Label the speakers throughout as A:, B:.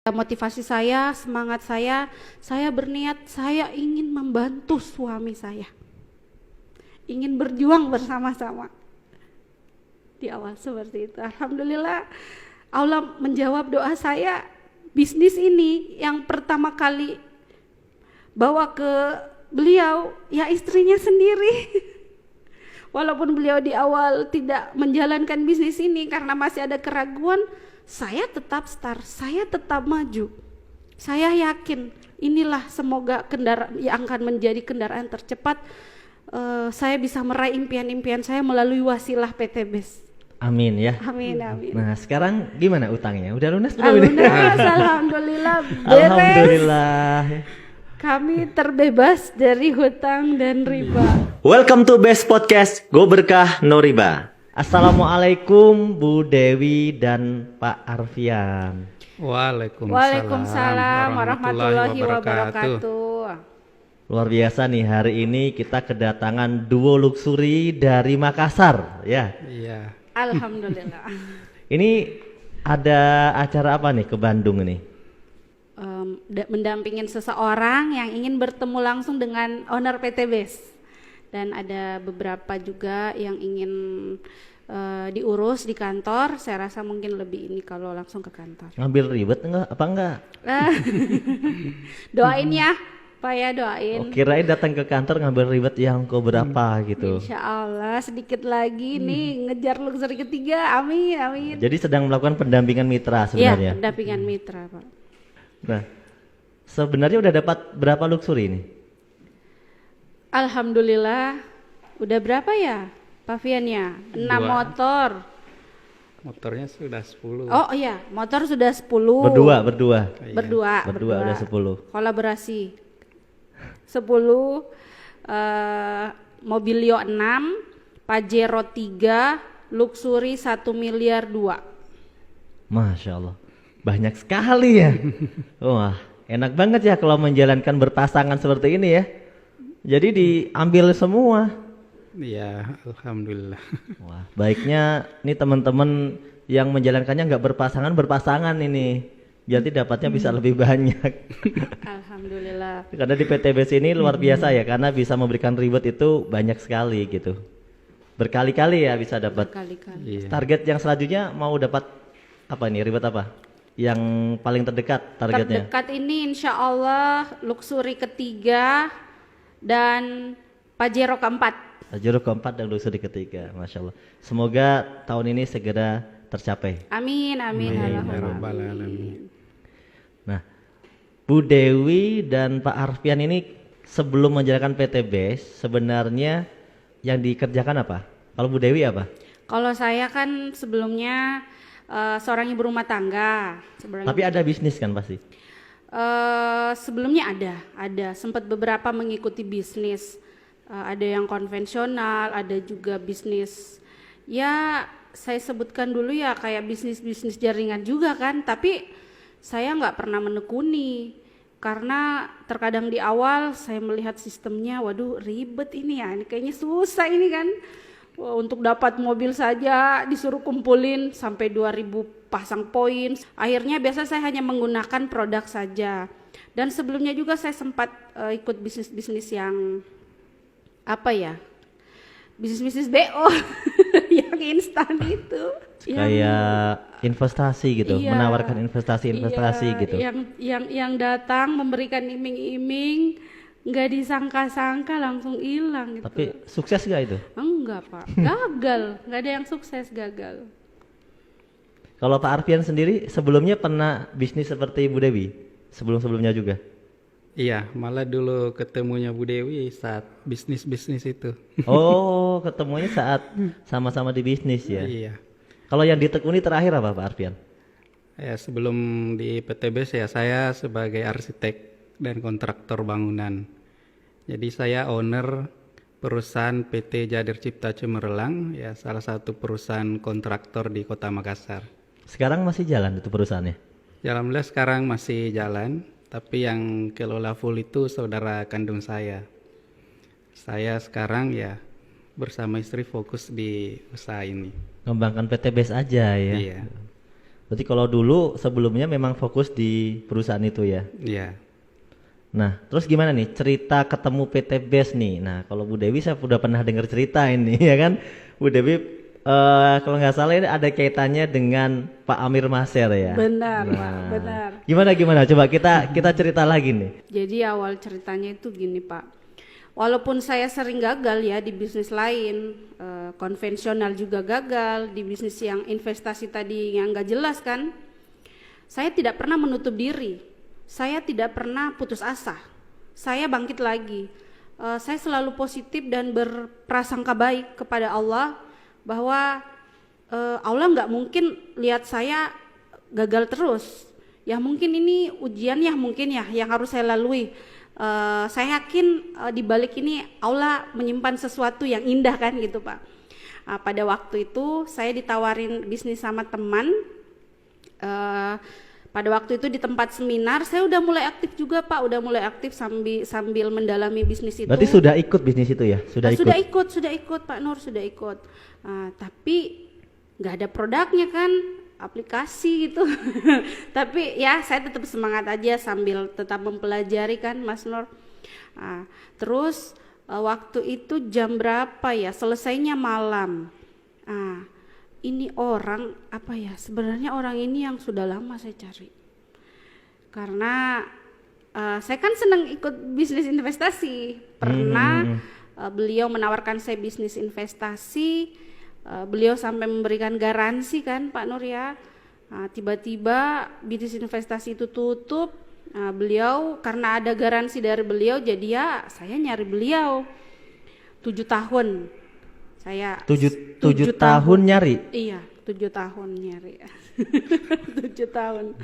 A: Motivasi saya, semangat saya berniat saya ingin membantu suami saya, ingin berjuang bersama-sama. Di awal seperti itu. Alhamdulillah Allah menjawab doa saya. Bisnis ini yang pertama kali bawa ke beliau ya istrinya sendiri. Walaupun beliau di awal tidak menjalankan bisnis ini karena masih ada keraguan, saya tetap start, saya tetap maju. Saya yakin inilah semoga kendaraan yang akan menjadi kendaraan tercepat. Saya bisa meraih impian-impian saya melalui wasilah PT BES.
B: Amin ya.
A: Amin, amin.
B: Nah sekarang gimana utangnya? Udah lunas belum ini?
A: Lunas, alhamdulillah beres.
B: Alhamdulillah.
A: Kami terbebas dari hutang dan riba.
C: Welcome to Best Podcast, Go Berkah No Riba.
B: Assalamualaikum Bu Dewi dan Pak Arfian.
A: Waalaikumsalam warahmatullahi wabarakatuh.
B: Luar biasa nih, hari ini kita kedatangan duo luxury dari Makassar ya.
D: Iya.
A: Alhamdulillah.
B: Ini ada acara apa nih ke Bandung ini?
A: Mendampingin seseorang yang ingin bertemu langsung dengan owner PT BES. Dan ada beberapa juga yang ingin diurus di kantor. Saya rasa mungkin lebih ini kalau langsung ke kantor.
B: Ngambil ribet enggak? Apa enggak?
A: Doain ya, Pak ya, doain.
B: Oh, kirain datang ke kantor ngambil ribet yang ke berapa gitu.
A: Insya Allah sedikit lagi nih ngejar luxury ketiga, amin amin.
B: Jadi sedang melakukan pendampingan mitra
A: Iya,
B: sebenarnya.
A: pendampingan mitra Pak.
B: Nah, sebenarnya udah dapat berapa luxury ini?
A: Alhamdulillah, udah berapa ya Pak Fian ya? 6
D: Dua.
A: motor.
D: Motornya sudah 10.
A: Oh iya, motor sudah 10.
B: Berdua.
D: Iya.
A: Berdua.
B: Udah 10.
A: Kolaborasi 10, Mobilio 6, Pajero 3, Luxury 1 miliar 2.
B: Masya Allah, banyak sekali ya. Wah, enak banget ya kalau menjalankan berpasangan seperti ini ya. Jadi diambil semua.
D: Iya, alhamdulillah.
B: Wah, baiknya nih teman-teman yang menjalankannya nggak berpasangan ini. Jadi dapatnya bisa lebih banyak.
A: Alhamdulillah.
B: Karena di PT BES ini luar biasa ya, karena bisa memberikan reward itu banyak sekali gitu. Berkali-kali ya bisa dapat.
A: Kali-kali.
D: Iya.
B: Target yang selanjutnya mau dapat apa nih? Reward apa? Yang paling terdekat targetnya?
A: Terdekat ini insya Allah Luxury ketiga dan Pajero keempat.
B: Juru keempat dan luxury ketiga, masya Allah. Semoga tahun ini segera tercapai.
A: Amin amin.
D: Ya
A: Allahumma
D: Rabbal
A: amin.
D: Alamin.
B: Nah, Bu Dewi dan Pak Arfian ini sebelum menjalankan PT BES sebenarnya yang dikerjakan apa? Kalau Bu Dewi apa?
A: Kalau saya kan sebelumnya seorang ibu rumah tangga.
B: Tapi ada bisnis kan pasti?
A: Sebelumnya ada sempat beberapa mengikuti bisnis. Ada yang konvensional, ada juga bisnis. Ya saya sebutkan dulu ya kayak bisnis jaringan juga kan. Tapi saya nggak pernah menekuni. Karena terkadang di awal saya melihat sistemnya, waduh ribet ini ya, ini kayaknya susah ini kan. Wah, untuk dapat mobil saja disuruh kumpulin sampai 2000 pasang poin. Akhirnya biasa saya hanya menggunakan produk saja. Dan sebelumnya juga saya sempat ikut bisnis-bisnis yang apa ya? Bisnis-bisnis BO yang instan itu.
B: Kayak investasi gitu,
A: Iya,
B: menawarkan investasi
A: iya,
B: gitu.
A: Yang datang memberikan iming-iming, nggak disangka-sangka langsung hilang gitu.
B: Tapi sukses gak itu?
A: Enggak Pak, gagal, nggak ada yang sukses, gagal.
B: Kalau Pak Arfian sendiri sebelumnya pernah bisnis seperti Bu Dewi? Sebelum-sebelumnya juga?
D: Iya, malah dulu ketemunya Bu Dewi saat bisnis-bisnis itu.
B: Oh, ketemunya saat sama-sama di bisnis ya?
D: Iya.
B: Kalau yang ditekuni terakhir apa Pak Arfian?
D: Ya, sebelum di PT BES ya saya sebagai arsitek dan kontraktor bangunan. Jadi saya owner perusahaan PT Jadir Cipta Cemerlang, ya salah satu perusahaan kontraktor di Kota Makassar.
B: Sekarang masih jalan itu perusahaannya?
D: Ya, alhamdulillah sekarang masih jalan, tapi yang kelola full itu saudara kandung saya. Saya sekarang ya bersama istri fokus di usaha ini.
B: Ngembangkan PT BES aja ya?
D: Iya.
B: Berarti kalau dulu sebelumnya memang fokus di perusahaan itu ya.
D: Iya.
B: Nah, terus gimana nih cerita ketemu PT Best nih? Nah, kalau Bu Dewi saya udah pernah dengar cerita ini ya kan. Bu Dewi kalau nggak salah ini ada kaitannya dengan Pak Amir Maser ya.
A: Benar, Pak,
B: Nah,
A: benar.
B: Gimana? Coba kita cerita lagi nih.
A: Jadi awal ceritanya itu gini, Pak. Walaupun saya sering gagal ya di bisnis lain, konvensional juga gagal, di bisnis yang investasi tadi yang nggak jelas kan, saya tidak pernah menutup diri, saya tidak pernah putus asa, saya bangkit lagi. Saya selalu positif dan berprasangka baik kepada Allah bahwa Allah nggak mungkin lihat saya gagal terus. Ya mungkin ini ujian ya mungkin ya yang harus saya lalui. Saya yakin di balik ini Allah menyimpan sesuatu yang indah kan gitu Pak. Pada waktu itu saya ditawarin bisnis sama teman. Pada waktu itu di tempat seminar saya udah mulai aktif juga Pak, udah mulai aktif sambil mendalami bisnis itu.
B: Berarti sudah ikut bisnis itu ya? Sudah
A: ikut Pak Nur, sudah ikut. Tapi nggak ada produknya kan, aplikasi gitu. Tapi ya saya tetap semangat aja sambil tetap mempelajari kan Mas Nur. Terus waktu itu jam berapa ya, selesainya malam. Ini orang apa ya, sebenarnya orang ini yang sudah lama saya cari. Karena saya kan senang ikut bisnis investasi. Pernah beliau menawarkan saya bisnis investasi. Beliau sampai memberikan garansi kan Pak Nur ya. Tiba-tiba bisnis investasi itu tutup. Beliau karena ada garansi dari beliau, jadi ya saya nyari beliau 7 tahun. Saya
B: 7 tahun nyari?
A: Iya, 7 tahun nyari. 7 tahun.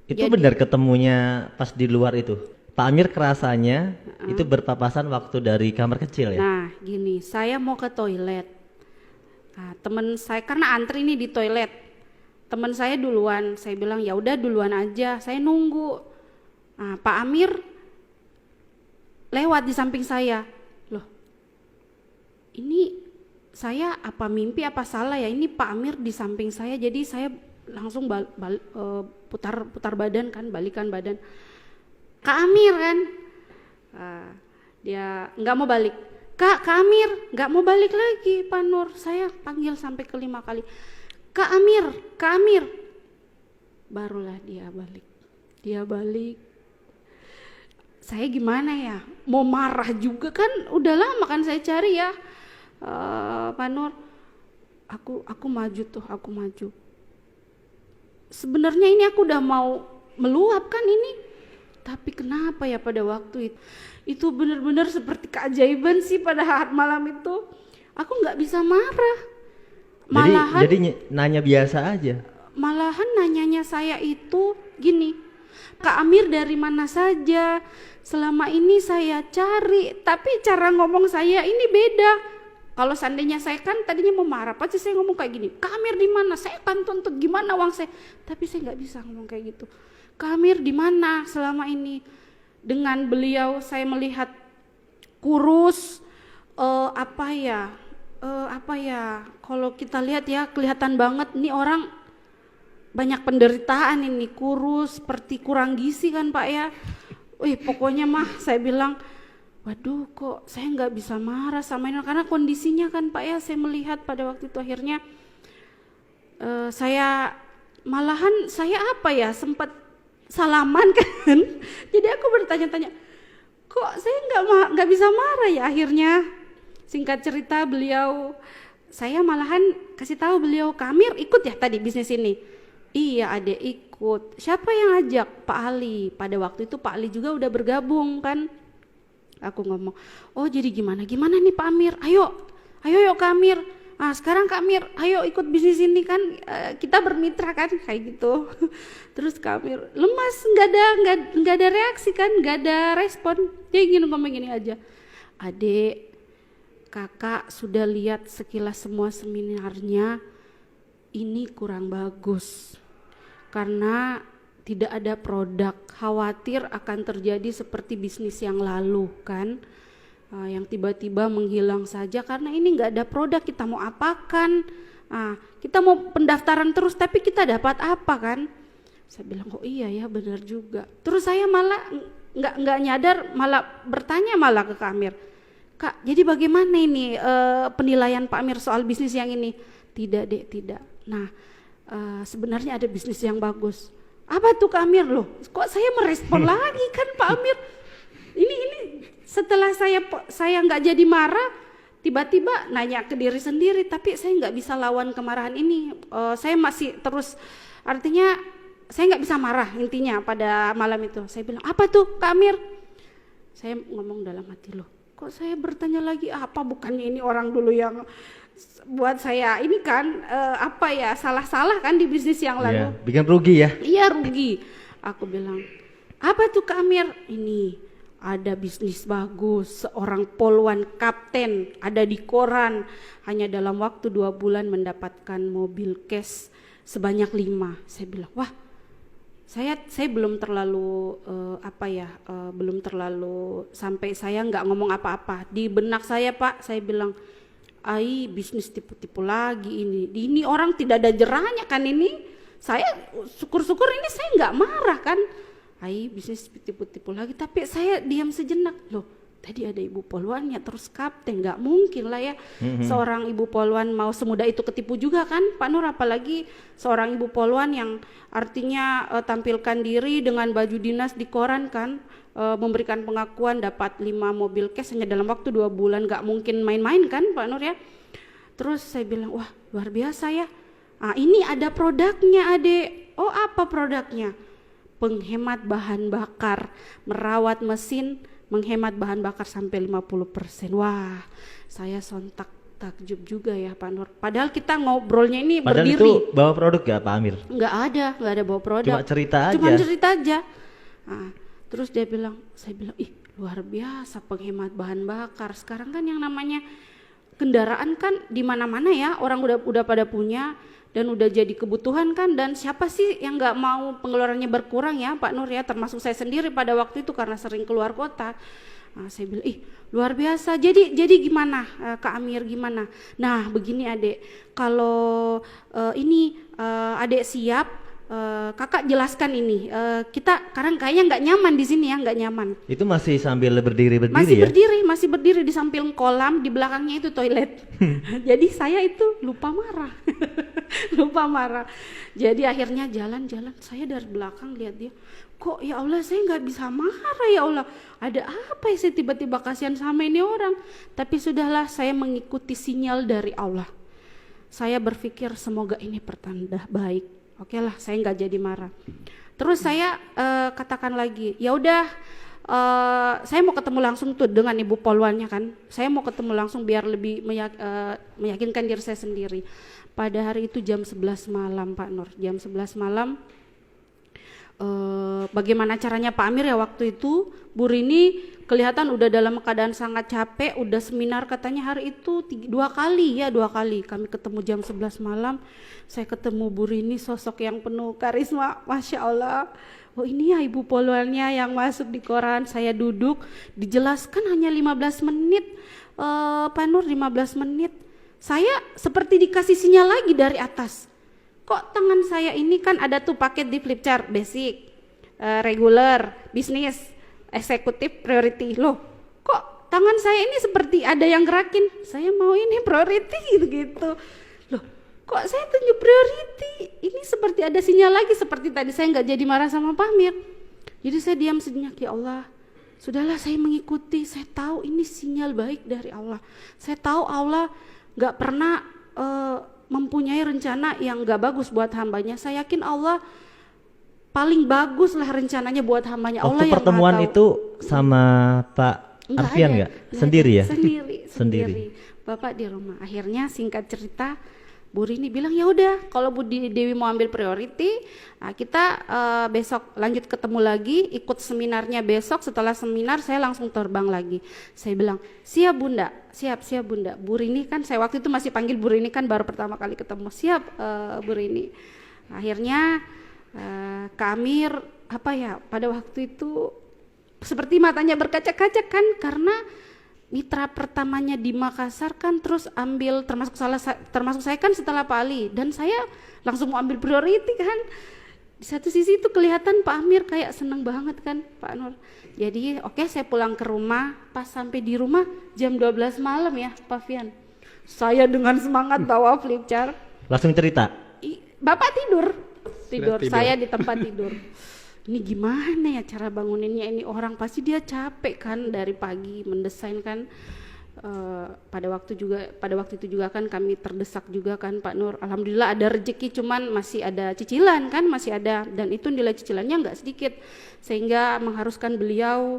B: Itu
A: Jadi,
B: benar ketemunya pas di luar itu? Pak Amir kerasanya itu berpapasan waktu dari kamar kecil ya?
A: Nah gini, saya mau ke toilet. Teman saya karena antri nih di toilet, teman saya duluan. Saya bilang ya udah duluan aja, saya nunggu. Pak Amir lewat di samping saya. Loh, ini saya apa mimpi apa salah ya, ini Pak Amir di samping saya. Jadi saya langsung putar badan kan, balikan badan. Kak Amir kan, dia nggak mau balik. Kak Amir nggak mau balik lagi Pak Nur. Saya panggil sampai ke 5 kali. Kak Amir, barulah dia balik. Saya gimana ya, mau marah juga kan, udah lama kan saya cari ya. Pak Nur, aku maju. Sebenarnya ini aku udah mau meluap kan ini, tapi kenapa ya pada waktu itu benar-benar seperti keajaiban sih pada saat malam itu. Aku nggak bisa marah.
B: Jadi nanya biasa aja.
A: Malahan nanyanya saya itu gini, Kak Amir dari mana saja? Selama ini saya cari, tapi cara ngomong saya ini beda. Kalau seandainya saya kan tadinya mau marah, pasti saya ngomong kayak gini, Kak Amir di mana? Saya akan tuntut gimana uang saya. Tapi saya nggak bisa ngomong kayak gitu. Kak Amir di mana selama ini? Dengan beliau saya melihat kurus, apa ya? Kalau kita lihat ya kelihatan banget nih orang banyak penderitaan ini, kurus, seperti kurang gizi kan Pak ya. Pokoknya mah saya bilang, waduh kok saya nggak bisa marah sama ini karena kondisinya kan Pak ya, saya melihat pada waktu itu akhirnya saya malahan sempat salaman kan. Jadi aku bertanya-tanya, kok saya nggak bisa marah ya akhirnya. Singkat cerita saya malahan kasih tahu beliau, Kak Amir ikut ya tadi bisnis ini. Iya adek ikut. Siapa yang ajak? Pak Ali. Pada waktu itu Pak Ali juga udah bergabung kan. Aku ngomong, oh jadi gimana nih Pak Amir, ayo Kak Amir, sekarang Kak Amir ayo ikut bisnis ini kan, kita bermitra kan kayak gitu. Terus Kak Amir lemas, nggak ada reaksi kan, nggak ada respon. Dia ingin ngomong gini aja, adek kakak sudah lihat sekilas semua seminarnya, ini kurang bagus karena tidak ada produk, khawatir akan terjadi seperti bisnis yang lalu kan, yang tiba-tiba menghilang saja karena ini nggak ada produk, kita mau apakan, Kita mau pendaftaran terus tapi kita dapat apa kan? Saya bilang, oh iya ya benar juga. Terus saya malah nggak nyadar, malah bertanya malah ke Kak Amir, Kak, jadi bagaimana ini penilaian Pak Amir soal bisnis yang ini? Tidak dek, tidak. Nah, sebenarnya ada bisnis yang bagus. Apa tuh Kak Amir? Loh, kok saya merespon lagi kan Pak Amir? Ini setelah saya nggak jadi marah, tiba-tiba nanya ke diri sendiri, tapi saya nggak bisa lawan kemarahan ini. Saya masih terus, artinya saya nggak bisa marah intinya pada malam itu. Saya bilang, apa tuh Kak Amir? Saya ngomong dalam hati, loh kok saya bertanya lagi apa, bukannya ini orang dulu yang buat saya ini kan salah-salah kan di bisnis yang lalu.
B: Bikin rugi ya?
A: Iya rugi. Aku bilang, apa tuh Kak Amir? Ini ada bisnis bagus, seorang poluan kapten, ada di koran, hanya dalam waktu 2 bulan mendapatkan mobil cash sebanyak 5. Saya bilang, wah, saya belum terlalu belum terlalu sampai saya nggak ngomong apa-apa. Di benak saya Pak, saya bilang, bisnis tipu-tipu lagi ini orang tidak ada jerahnya kan ini. Saya syukur-syukur ini saya nggak marah kan. Bisnis tipu-tipu lagi, tapi saya diam sejenak. Loh, tadi ada ibu poluannya terus kapten, nggak mungkin lah ya seorang ibu poluan mau semudah itu ketipu juga kan Pak Nur, apalagi seorang ibu poluan yang artinya tampilkan diri dengan baju dinas di koran kan, memberikan pengakuan dapat 5 mobil cash hanya dalam waktu 2 bulan, nggak mungkin main-main kan Pak Nur ya. Terus saya bilang, wah luar biasa ya, ini ada produknya adek. Oh apa produknya? Penghemat bahan bakar, merawat mesin, menghemat bahan bakar sampai 50%. Wah, saya sontak takjub juga ya Pak Nur. Padahal kita ngobrolnya ini
B: padahal
A: berdiri.
B: Itu bawa produk gak Pak Amir?
A: Nggak ada bawa produk.
B: Cuma cerita aja.
A: Terus saya bilang, ih luar biasa penghemat bahan bakar. Sekarang kan yang namanya kendaraan kan di mana-mana ya, orang udah pada punya dan udah jadi kebutuhan kan, dan siapa sih yang nggak mau pengeluarannya berkurang ya Pak Nur ya, termasuk saya sendiri pada waktu itu karena sering keluar kota. Saya bilang, ih luar biasa. Jadi gimana Kak Amir, gimana? Nah begini adek, kalau adek siap, kakak jelaskan ini. Kita karena kayaknya nggak nyaman di sini ya, nggak nyaman.
B: Itu masih sambil berdiri
A: Masih berdiri di samping kolam, di belakangnya itu toilet. Jadi saya itu lupa marah. Jadi akhirnya jalan-jalan, saya dari belakang lihat dia, kok ya Allah saya nggak bisa marah ya Allah, ada apa ya, saya tiba-tiba kasihan sama ini orang. Tapi sudahlah, saya mengikuti sinyal dari Allah. Saya berpikir semoga ini pertanda baik. Oke lah, saya nggak jadi marah. Terus saya katakan lagi, ya udah, saya mau ketemu langsung tuh dengan ibu poluannya kan. Saya mau ketemu langsung biar lebih meyakinkan diri saya sendiri. Pada hari itu jam 11 malam Pak Nur, jam 11 malam. Bagaimana caranya Pak Amir ya waktu itu, Bu Rini kelihatan udah dalam keadaan sangat capek, udah seminar katanya hari itu 2 kali kami ketemu jam 11 malam. Saya ketemu Bu Rini, sosok yang penuh karisma, Masya Allah. Oh ini ya ibu poluannya yang masuk di koran. Saya duduk, dijelaskan hanya 15 menit Pak Nur, 15 menit. Saya seperti dikasih sinyal lagi dari atas. Kok tangan saya ini kan ada tuh paket di flip chart, basic, regular, bisnis, eksekutif, priority. Loh, kok tangan saya ini seperti ada yang gerakin, saya mau ini priority gitu. Loh, kok saya tunjuk priority, ini seperti ada sinyal lagi, seperti tadi saya nggak jadi marah sama Pak Amir. Jadi saya diam sejenak, ya Allah, sudahlah saya mengikuti, saya tahu ini sinyal baik dari Allah. Saya tahu Allah nggak pernah mempunyai rencana yang gak bagus buat hambanya. Saya yakin Allah paling bagus lah rencananya buat hambanya. Allah
B: waktu
A: yang
B: pertemuan
A: tahu.
B: itu sama Pak Arfian nggak? Sendiri ya?
A: Sendiri. Bapak di rumah. Akhirnya singkat cerita, Bu Rini bilang ya udah, kalau Bu Dewi mau ambil priority, kita besok lanjut ketemu lagi, ikut seminarnya besok. Setelah seminar saya langsung terbang lagi. Saya bilang siap Bunda, siap Bunda. Bu Rini kan saya waktu itu masih panggil Bu Rini kan baru pertama kali ketemu. Siap Bu Rini. Akhirnya Kak Amir pada waktu itu seperti matanya berkaca-kaca kan, karena mitra pertamanya di Makassar kan, terus ambil termasuk saya kan setelah Pak Ali, dan saya langsung mau ambil priority kan. Di satu sisi itu kelihatan Pak Amir kayak seneng banget kan Pak Nur. Jadi oke, saya pulang ke rumah, pas sampai di rumah jam 12 malam ya Pak Fian. Saya dengan semangat bawa flip chart.
B: Langsung cerita.
A: Bapak tidur.
D: Tidur.
A: Saya di tempat tidur. Ini gimana ya cara banguninnya, ini orang pasti dia capek kan dari pagi mendesain kan. Pada waktu itu juga kan kami terdesak juga kan Pak Nur. Alhamdulillah ada rezeki, cuman masih ada cicilan kan, masih ada, dan itu nilai cicilannya nggak sedikit, sehingga mengharuskan beliau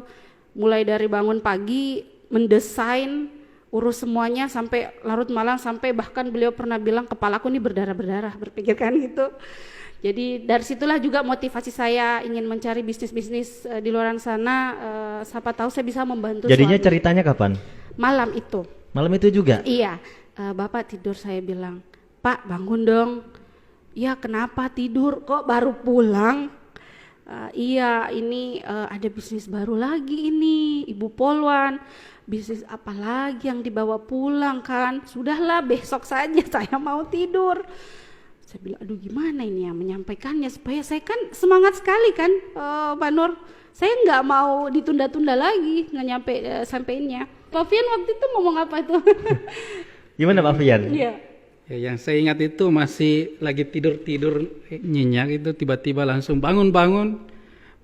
A: mulai dari bangun pagi mendesain, urus semuanya sampai larut malam, sampai bahkan beliau pernah bilang kepalaku ini berdarah-berdarah berpikir kan gitu. Jadi dari situlah juga motivasi saya ingin mencari bisnis-bisnis di luar sana. Siapa tahu saya bisa membantu.
B: Jadinya
A: suami.
B: ceritanya kapan?
A: Malam itu.
B: Malam itu juga?
A: Iya. Bapak tidur, saya bilang, Pak bangun dong. Ya kenapa tidur? Kok baru pulang? Iya ini ada bisnis baru lagi ini, Ibu Polwan. Bisnis apa lagi yang dibawa pulang kan? Sudahlah besok saja, saya mau tidur. Saya bilang, aduh gimana ini ya menyampaikannya supaya saya kan semangat sekali kan Pak Nur. Saya nggak mau ditunda-tunda lagi nggak nyampe sampeinnya. Pak Fian waktu itu ngomong apa itu?
B: Gimana Pak Fian?
A: Iya.
D: Ya, yang saya ingat itu masih lagi tidur-tidur nyenyak itu, tiba-tiba langsung bangun-bangun.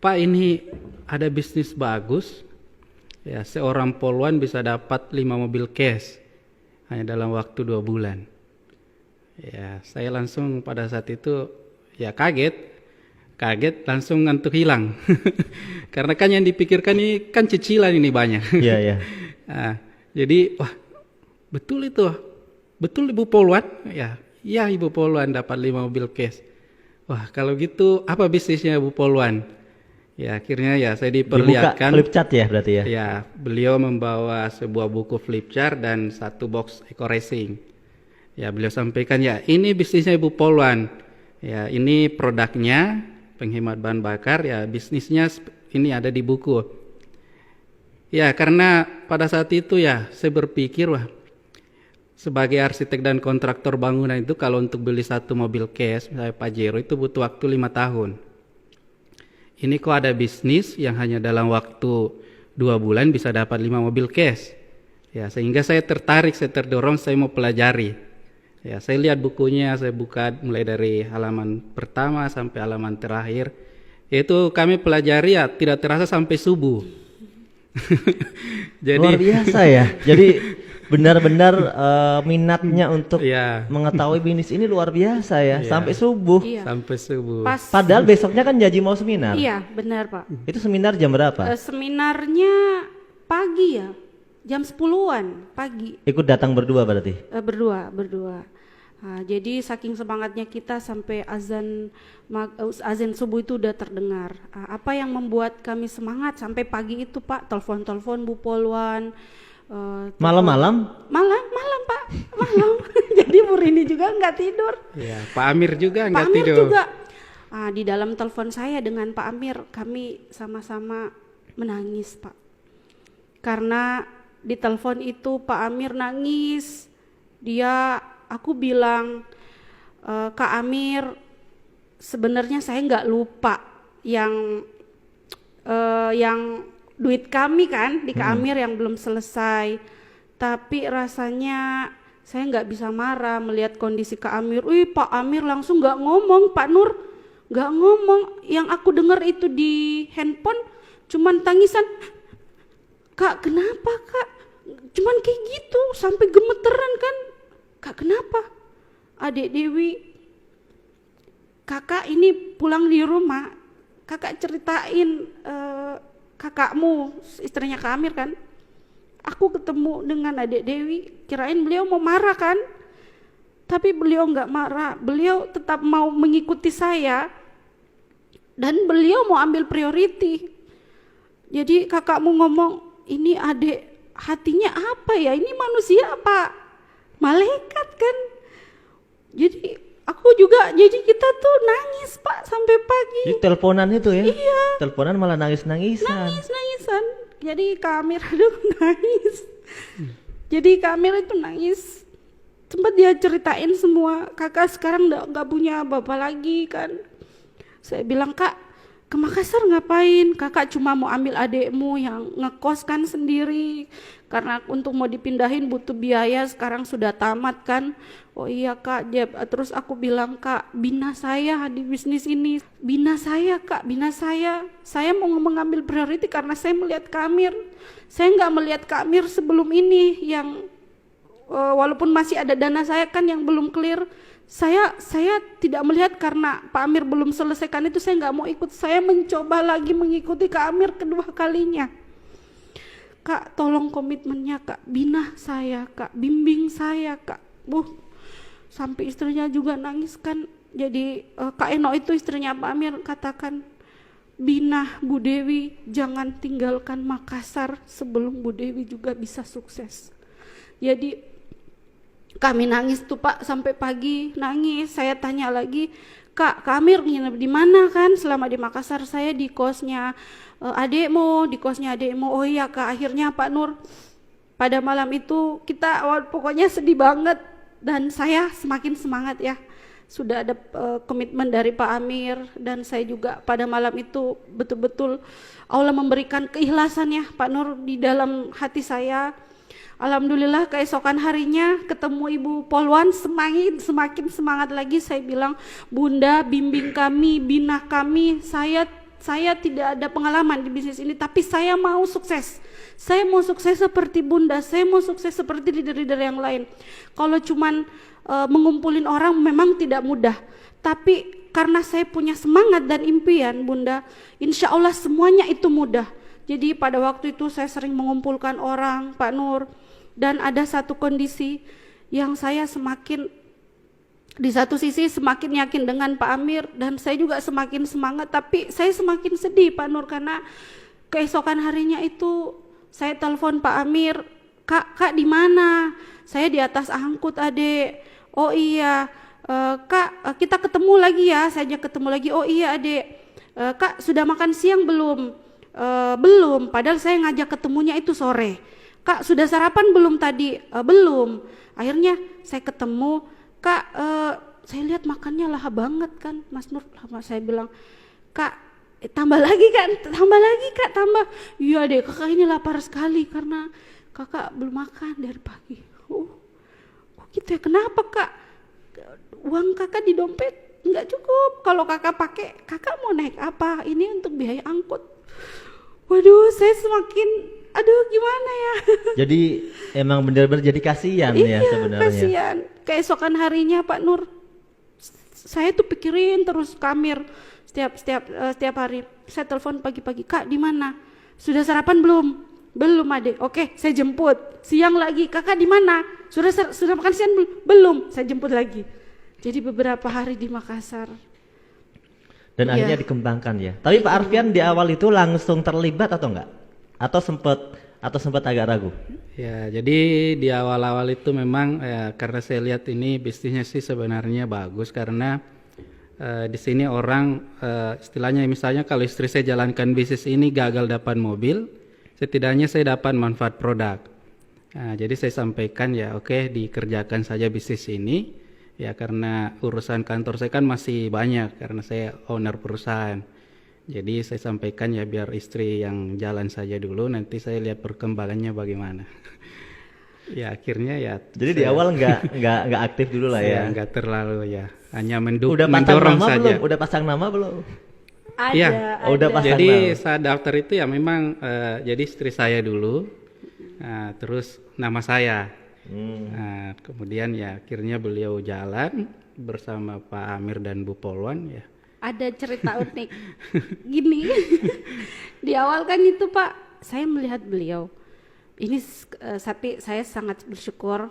D: Pak, ini ada bisnis bagus. Ya, seorang poluan bisa dapat 5 mobil cash hanya dalam waktu 2 bulan. Ya, saya langsung pada saat itu ya kaget langsung ngantuk hilang. Karena kan yang dipikirkan ini kan cicilan ini banyak.
B: Iya, iya.
D: Nah, jadi wah, betul itu. Betul Ibu Polwan? Ya, iya Ibu Polwan dapat 5 mobil cash. Wah, kalau gitu apa bisnisnya Ibu Polwan? Ya, akhirnya ya saya diperlihatkan.
B: Dibuka flip chart ya berarti ya?
D: Ya, beliau membawa sebuah buku flip chart dan 1 box eco racing. Ya, beliau sampaikan ya, ini bisnisnya Ibu Polwan. Ya, ini produknya penghemat bahan bakar, ya bisnisnya ini ada di buku. Ya, karena pada saat itu ya saya berpikir, wah, sebagai arsitek dan kontraktor bangunan itu kalau untuk beli 1 mobil cash misalnya Pajero itu butuh waktu 5 tahun. Ini kok ada bisnis yang hanya dalam waktu 2 bulan bisa dapat 5 mobil cash. Ya, sehingga saya tertarik, saya terdorong, saya mau pelajari. Ya, saya lihat bukunya, saya buka mulai dari halaman pertama sampai halaman terakhir. Itu kami pelajari ya tidak terasa sampai subuh. Jadi
B: luar biasa ya. Jadi benar-benar minatnya untuk
D: ya,
B: mengetahui bisnis ini luar biasa ya.
D: Iya.
B: Sampai subuh.
A: Iya.
D: sampai subuh.
B: Padahal besoknya kan janji mau seminar.
A: Iya benar Pak.
B: Itu seminar jam berapa?
A: Seminarnya pagi ya, jam 10-an pagi.
B: Ikut datang berdua berarti?
A: Berdua. Nah, jadi saking semangatnya kita sampai azan subuh itu udah terdengar. Apa yang membuat kami semangat sampai pagi itu Pak? Telepon Bu Polwan.
B: Malam-malam?
A: Malam Pak, malam. Jadi Bu Rini juga nggak tidur.
D: Ya, Pak Amir juga
A: Pak
D: nggak
A: Amir
D: tidur.
A: juga. Di dalam telepon saya dengan Pak Amir, kami sama-sama menangis Pak. Karena di telepon itu Pak Amir nangis. Aku bilang, Kak Amir, sebenarnya saya nggak lupa yang duit kami kan di Kak Amir yang belum selesai. Tapi rasanya saya nggak bisa marah melihat kondisi Kak Amir. Pak Amir langsung nggak ngomong, Pak Nur nggak ngomong. Yang aku dengar itu di handphone cuman tangisan. Kak kenapa Kak? Cuman kayak gitu sampai gemeteran kan. Kak kenapa? Adik Dewi, kakak ini pulang di rumah, kakak ceritain kakakmu, istrinya Kak Amir kan, aku ketemu dengan adik Dewi, kirain beliau mau marah kan, tapi beliau nggak marah, beliau tetap mau mengikuti saya, dan beliau mau ambil priority. Jadi kakakmu ngomong, ini adik hatinya apa ya, ini manusia apa malaikat kan. Jadi jadi kita tuh nangis Pak sampai pagi.
B: Jadi teleponan itu ya?
A: Iya.
B: Teleponan malah nangis-nangisan.
A: Nangisan. Jadi Kak Amir aduh nangis. Jadi Kak Amir itu nangis. Sempat dia ceritain semua, kakak sekarang nggak punya bapak lagi kan. Saya bilang, Kak, ke Makassar ngapain? Kakak cuma mau ambil adekmu yang ngekos kan sendiri, karena untuk mau dipindahin butuh biaya, sekarang sudah tamat kan. Oh iya Kak, terus aku bilang, Kak, bina saya di bisnis ini, bina saya Kak, bina saya mau mengambil priority karena saya melihat Kak Amir. Saya nggak melihat Kak Amir sebelum ini yang walaupun masih ada dana saya kan yang belum clear. Saya tidak melihat karena Pak Amir belum selesaikan itu, saya nggak mau ikut. Saya mencoba lagi mengikuti Kak Amir kedua kalinya. Kak, tolong komitmennya Kak, bina saya Kak, bimbing saya Kak. Sampai istrinya juga nangis kan. Jadi Kak Eno itu istrinya Pak Amir katakan, bina Bu Dewi, jangan tinggalkan Makassar sebelum Bu Dewi juga bisa sukses. Jadi kami nangis tuh Pak sampai pagi, nangis. Saya tanya lagi, Kak Amir nginep di mana kan selama di Makassar? Saya di kosnya adekmu, di kosnya adekmu. Oh iya Kak, akhirnya Pak Nur pada malam itu kita pokoknya sedih banget, dan saya semakin semangat ya. Sudah ada komitmen dari Pak Amir, dan saya juga pada malam itu betul-betul Allah memberikan keikhlasan ya Pak Nur di dalam hati saya. Alhamdulillah keesokan harinya ketemu Ibu Polwan, semakin semangat lagi. Saya bilang, Bunda bimbing kami, bina kami. Saya tidak ada pengalaman di bisnis ini, tapi saya mau sukses. Saya mau sukses seperti Bunda, saya mau sukses seperti leader-leader yang lain. Kalau cuman mengumpulin orang memang tidak mudah, tapi karena saya punya semangat dan impian Bunda, insya Allah semuanya itu mudah. Jadi pada waktu itu saya sering mengumpulkan orang Pak Nur, dan ada satu kondisi yang saya semakin, di satu sisi semakin yakin dengan Pak Amir, dan saya juga semakin semangat, tapi saya semakin sedih Pak Nur, karena keesokan harinya itu saya telepon Pak Amir, Kak di mana? Saya di atas angkut Adek. Oh iya Kak, kita ketemu lagi ya. Saya ajak ketemu lagi. Oh iya Adek, Kak sudah makan siang belum? Belum, padahal saya ngajak ketemunya itu sore. Kak sudah sarapan belum tadi? Belum. Akhirnya saya ketemu, Kak saya lihat makannya lahap banget kan Mas Nur. Saya bilang, Kak tambah lagi kan, tambah lagi Kak, tambah. Iya deh kakak ini lapar sekali karena kakak belum makan dari pagi. Kok gitu ya, kenapa Kak? Uang kakak di dompet nggak cukup, kalau kakak pakai, kakak mau naik apa? Ini untuk biaya angkut. Waduh, saya semakin, aduh gimana ya. Jadi
B: emang benar-benar jadi kasihan ya sebenarnya.
A: Kasihan. Keesokan harinya Pak Nur, saya tuh pikirin terus Kak Amir setiap hari. Saya telepon pagi-pagi, Kak di mana? Sudah sarapan belum? Belum Adek. Oke, saya jemput. Siang lagi, kakak di mana? Sudah makan siang belum? Belum. Saya jemput lagi. Jadi beberapa hari di Makassar.
B: Dan akhirnya dikembangkan ya. Tapi Pak Arfian di awal itu langsung terlibat atau enggak? Atau sempat agak ragu?
D: Ya, jadi di awal-awal itu memang karena saya lihat ini bisnisnya sih sebenarnya bagus, karena di sini orang istilahnya misalnya kalau istri saya jalankan bisnis ini gagal dapat mobil, setidaknya saya dapat manfaat produk. Nah, jadi saya sampaikan ya oke, dikerjakan saja bisnis ini. Ya karena urusan kantor saya kan masih banyak karena saya owner perusahaan. Jadi saya sampaikan ya biar istri yang jalan saja dulu, nanti saya lihat perkembangannya bagaimana. Ya akhirnya ya.
B: Jadi di awal nggak aktif dulu lah ya.
D: Nggak terlalu ya, hanya
B: mendorong saja. Udah pasang nama belum?
A: Ada.
D: Ya,
B: udah pasang
D: jadi
B: nama.
D: saat daftar itu ya memang jadi istri saya dulu, terus nama saya. Nah, kemudian ya akhirnya beliau jalan bersama Pak Amir dan Bu Polwan ya.
A: Ada cerita unik gini. Di awal kan itu Pak, saya melihat beliau ini, tapi saya sangat bersyukur.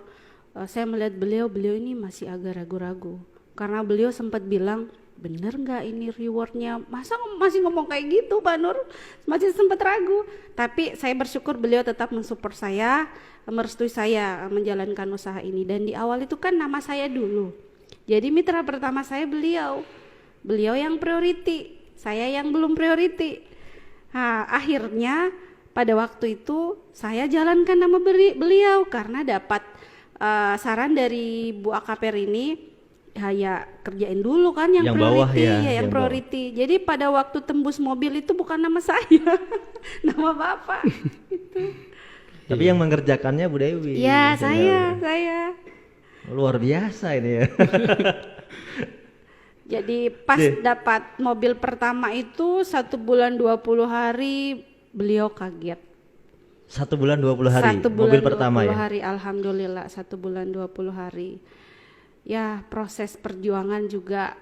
A: Saya melihat beliau ini masih agak ragu-ragu, karena beliau sempat bilang, bener nggak ini rewardnya? Masa masih ngomong kayak gitu Pak Nur? Masih sempat ragu. Tapi saya bersyukur beliau tetap mensupport saya, merestui saya menjalankan usaha ini. Dan di awal itu kan nama saya dulu, jadi mitra pertama saya beliau yang priority, saya yang belum priority. Nah, akhirnya pada waktu itu saya jalankan nama beliau karena dapat saran dari Bu Akaper ini, ya kerjain dulu kan yang
B: bawah
A: priority,
B: ya,
A: yang
B: yang bawah.
A: priority. Jadi pada waktu tembus mobil itu bukan nama saya, nama Bapak.
B: Tapi yang mengerjakannya Bu Dewi.
A: Ya,
B: Misalnya.
A: saya.
B: Luar biasa ini ya.
A: Jadi pas dapat mobil pertama itu 1 bulan 20 hari beliau kaget.
B: 1 bulan 20 hari.
A: 1 bulan
B: Mobil pertama
A: 20
B: ya.
A: hari, alhamdulillah 1 bulan 20 hari. Ya proses perjuangan juga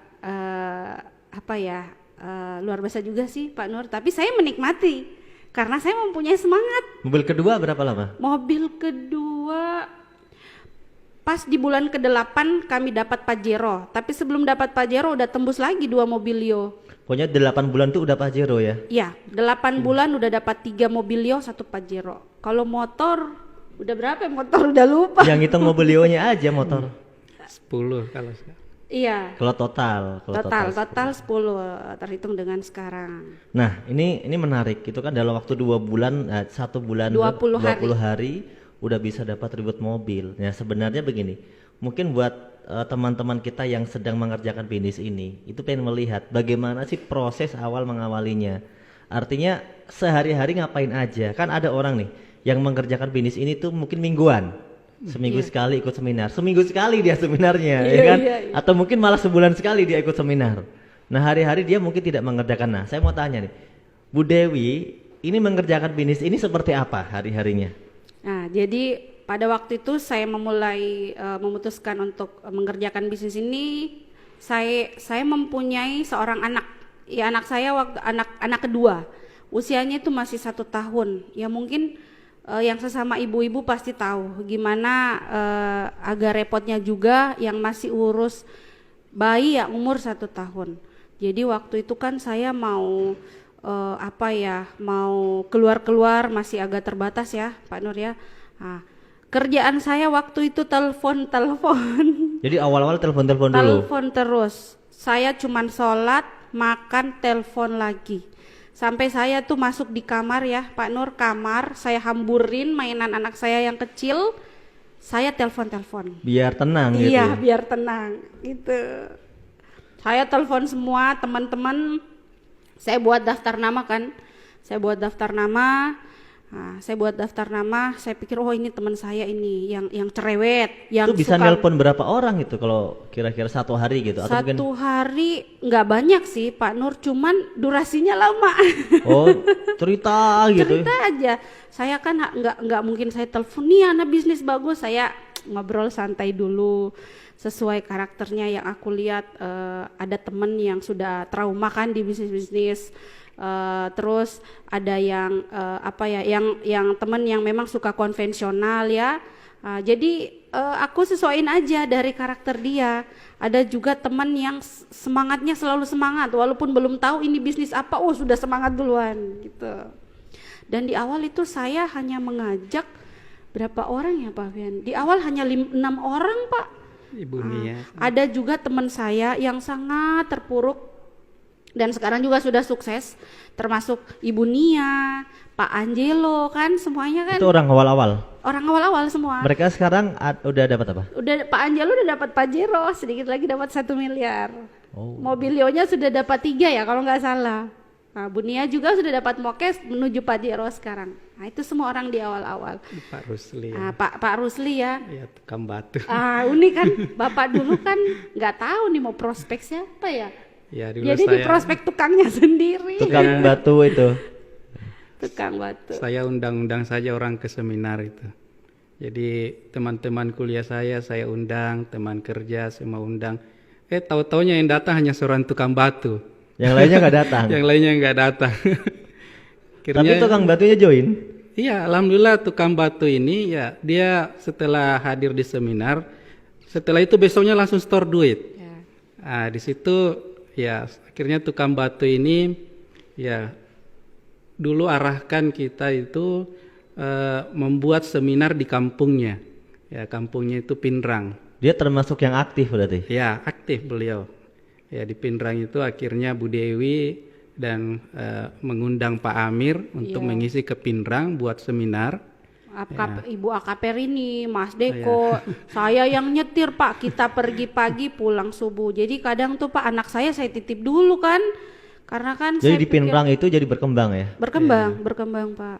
A: luar biasa juga sih Pak Nur. Tapi saya menikmati karena saya mempunyai semangat.
B: Mobil kedua berapa lama?
A: Mobil kedua pas di bulan ke-8 kami dapat Pajero, tapi sebelum dapat Pajero udah tembus lagi 2 Mobilio.
B: Pokoknya 8 bulan tuh udah Pajero ya?
A: Iya, 8 bulan udah dapat 3 Mobilio, 1 Pajero. Kalau motor, udah berapa ya motor udah lupa.
B: Yang hitung Mobilionya aja motor.
D: 10 kalau saya.
A: Iya,
B: Kalau total
A: total 10 terhitung dengan sekarang.
B: Nah, ini menarik. Itu kan dalam waktu 2 bulan, 1 bulan
A: 20
B: hari udah bisa dapat ribut mobil. Ya sebenarnya begini, mungkin buat teman-teman kita yang sedang mengerjakan bisnis ini, itu pengen melihat bagaimana sih proses awal mengawalinya. Artinya sehari-hari ngapain aja. Kan ada orang nih yang mengerjakan bisnis ini tuh mungkin mingguan. Seminggu sekali ikut seminar, seminggu sekali dia seminarnya, ya kan? Atau mungkin malah sebulan sekali dia ikut seminar. Nah hari-hari dia mungkin tidak mengerjakan. Nah saya mau tanya nih, Bu Dewi, ini mengerjakan bisnis ini seperti apa hari-harinya?
A: Nah, jadi pada waktu itu saya memulai memutuskan untuk mengerjakan bisnis ini. Saya mempunyai seorang anak. Ya anak saya waktu anak kedua. Usianya itu masih 1 tahun. Ya mungkin yang sesama ibu-ibu pasti tahu gimana agak repotnya juga yang masih urus bayi yang umur 1 tahun. Jadi waktu itu kan saya mau mau keluar masih agak terbatas ya Pak Nur ya. Nah, kerjaan saya waktu itu telepon.
B: Jadi awal-awal telepon dulu.
A: Telepon terus. Saya cuman sholat, makan, telepon lagi. Sampai saya tuh masuk di kamar ya Pak Nur, kamar saya hamburin mainan anak saya yang kecil, saya telepon.
B: Biar tenang gitu.
A: Iya, biar tenang gitu. Saya telepon semua teman-teman. Saya buat daftar nama kan. Saya buat daftar nama. Saya pikir oh ini teman saya ini yang cerewet, yang
B: itu bisa
A: suka.
B: nelpon berapa orang gitu kalau kira-kira 1 hari gitu? Atau
A: Satu hari nggak banyak sih Pak Nur, cuman durasinya lama.
B: Oh cerita gitu.
A: Cerita aja. Saya kan nggak mungkin saya telepon nih anak bisnis bagus. Saya ngobrol santai dulu sesuai karakternya yang aku lihat. Ada temen yang sudah trauma kan di bisnis. Terus ada yang yang temen yang memang suka konvensional ya. Jadi aku sesuaiin aja dari karakter dia. Ada juga teman yang semangatnya selalu semangat walaupun belum tahu ini bisnis apa, sudah semangat duluan gitu. Dan di awal itu saya hanya mengajak berapa orang ya Pak Fian? Di awal hanya 6 orang Pak.
D: Ibu Nia.
A: Ada juga teman saya yang sangat terpuruk dan sekarang juga sudah sukses, termasuk Ibu Nia, Pak Angelo kan semuanya kan.
B: Itu orang awal-awal.
A: Orang awal-awal semua.
B: Mereka sekarang udah dapat apa?
A: Udah Pak Angelo udah dapat Pajero, sedikit lagi dapat 1 miliar.
B: Oh.
A: Mobilionya sudah dapat 3 ya kalau nggak salah. Nah, Bu Nia juga sudah dapat Mokes menuju Pajero sekarang. Nah, itu semua orang di awal-awal.
D: Pak Rusli.
A: Pak Rusli ya.
D: Ya tukang batu.
A: Ini kan Bapak dulu kan nggak tahu nih mau prospek siapa ya.
D: Ya, dulu
A: Jadi di prospek tukangnya sendiri.
B: Tukang batu itu.
A: Tukang batu.
D: Saya undang-undang saja orang ke seminar itu. Jadi teman-teman kuliah saya undang, teman kerja semua undang. Tahu-taunya yang datang hanya seorang tukang batu.
B: Yang lainnya nggak datang.
D: Yang lainnya nggak datang.
B: Tapi tukang batunya join.
D: Iya, alhamdulillah tukang batu ini ya dia setelah hadir di seminar, setelah itu besoknya langsung store duit.
A: Ya.
D: Nah, di situ ya akhirnya tukang batu ini ya dulu arahkan kita itu membuat seminar di kampungnya. Ya, kampungnya itu Pinrang.
B: Dia termasuk yang aktif berarti.
D: Ya, aktif beliau. Ya, di Pinrang itu akhirnya Bu Dewi dan mengundang Pak Amir untuk mengisi ke Pinrang buat seminar.
A: Ibu AKP Rini, Mas Deko, saya yang nyetir Pak, kita pergi pagi pulang subuh. Jadi kadang tuh Pak anak saya titip dulu kan, karena kan
B: Jadi
A: saya
B: di Pinrang itu jadi berkembang ya?
A: berkembang Pak.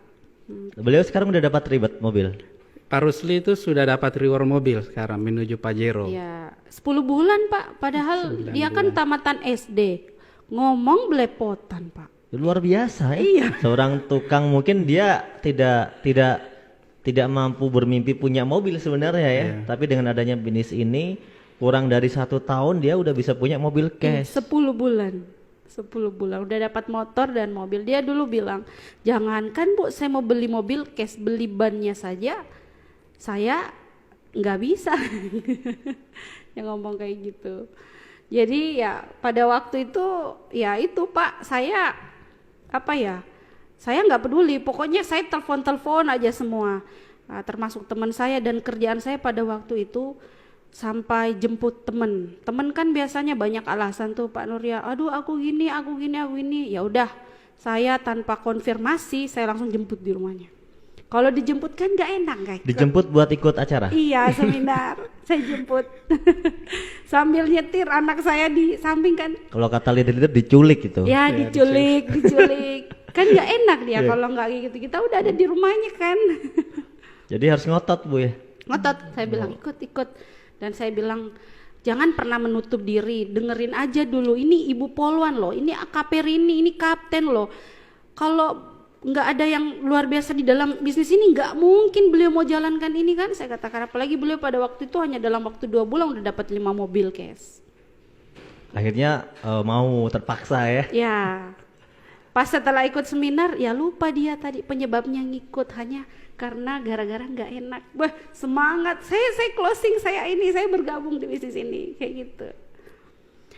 B: Beliau sekarang udah dapat ribet mobil.
D: Pak Rusli itu sudah dapat reward mobil sekarang menuju Pajero.
A: Ya 10 bulan Pak, padahal dia kan tamatan SD, ngomong belepotan Pak.
B: Luar biasa ya.
A: Iya.
B: Seorang tukang mungkin dia tidak mampu bermimpi punya mobil sebenarnya ya. Tapi dengan adanya bisnis ini kurang dari 1 tahun dia udah bisa punya mobil cash.
A: 10 bulan udah dapat motor dan mobil. Dia dulu bilang, jangankan Bu saya mau beli mobil cash, beli bannya saja saya nggak bisa. Yang ngomong kayak gitu. Jadi ya pada waktu itu ya itu Pak, saya saya nggak peduli, pokoknya saya telepon aja semua, termasuk teman saya, dan kerjaan saya pada waktu itu sampai jemput temen kan biasanya banyak alasan tuh Pak Nur ya, aduh aku gini, ya udah saya tanpa konfirmasi saya langsung jemput di rumahnya. Kalau dijemput kan nggak enak guys.
B: Dijemput buat ikut acara?
A: Iya seminar, saya jemput sambil nyetir anak saya di samping kan.
B: Kalau kata leader diculik gitu.
A: Ya diculik. Kan nggak enak dia kalau nggak gitu. Kita udah ada di rumahnya kan.
B: Jadi harus ngotot Bu ya.
A: Ngotot, saya bilang ikut. Dan saya bilang jangan pernah menutup diri, dengerin aja dulu. Ini Ibu Polwan loh, ini AKP Rini, ini kapten loh. Kalau nggak ada yang luar biasa di dalam bisnis ini, nggak mungkin beliau mau jalankan ini kan. Saya katakan, apalagi beliau pada waktu itu hanya dalam waktu 2 bulan udah dapat 5 mobil cash.
B: Akhirnya mau terpaksa ya.
A: Ya, pas setelah ikut seminar ya lupa dia tadi penyebabnya ngikut hanya karena gara-gara nggak enak. Wah semangat, saya closing, saya bergabung di bisnis ini kayak gitu.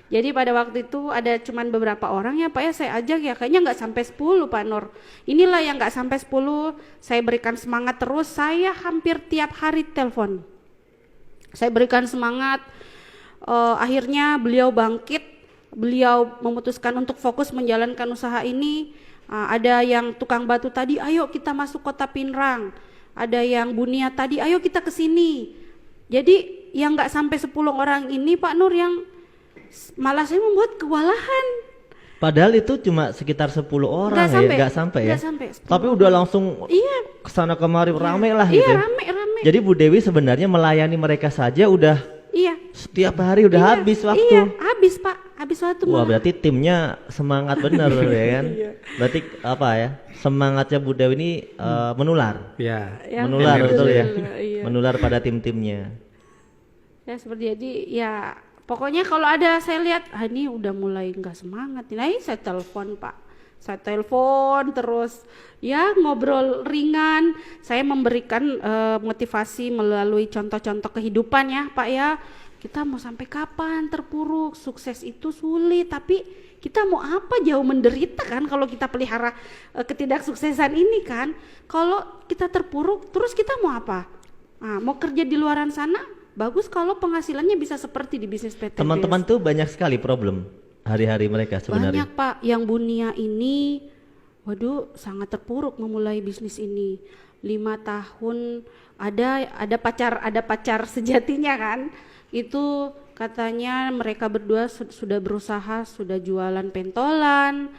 A: Jadi pada waktu itu ada cuman beberapa orang ya Pak ya, saya ajak ya, kayaknya nggak sampai 10 Pak Nur. Inilah yang nggak sampai 10, saya berikan semangat terus, saya hampir tiap hari telepon. Saya berikan semangat, akhirnya beliau bangkit, beliau memutuskan untuk fokus menjalankan usaha ini. Ada yang tukang batu tadi, ayo kita masuk kota Pinrang. Ada yang Bunia tadi, ayo kita ke sini. Jadi yang nggak sampai 10 orang ini Pak Nur yang malah saya membuat kewalahan.
B: Padahal itu cuma sekitar 10 orang nggak sampai ya. Tapi udah langsung kesana kemari rame lah gitu.
A: Iya rame.
B: Jadi Bu Dewi sebenarnya melayani mereka saja udah.
A: Iya.
B: Setiap hari udah habis waktu.
A: Iya habis Pak, habis waktu.
B: Wah berarti timnya semangat bener ya kan. Berarti apa ya? Semangatnya Bu Dewi ini menular.
D: Ya.
B: Menular betul ya.
A: Iya.
B: Menular pada tim-timnya.
A: Ya seperti jadi ya. Pokoknya kalau ada saya lihat, ini udah mulai nggak semangat. Nah ini saya telepon Pak, saya telepon terus, ya ngobrol ringan. Saya memberikan motivasi melalui contoh-contoh kehidupan ya Pak ya. Kita mau sampai kapan terpuruk? Sukses itu sulit, tapi kita mau apa, jauh menderita kan kalau kita pelihara ketidaksuksesan ini kan. Kalau kita terpuruk, terus kita mau apa? Nah, mau kerja di luaran sana? Bagus kalau penghasilannya bisa seperti di bisnis PTBS.
B: Teman-teman tuh banyak sekali problem hari-hari mereka sebenarnya.
A: Banyak Pak, yang Bunia ini, waduh sangat terpuruk memulai bisnis ini. 5 tahun ada pacar sejatinya kan. Itu katanya mereka berdua sudah berusaha, sudah jualan pentolan,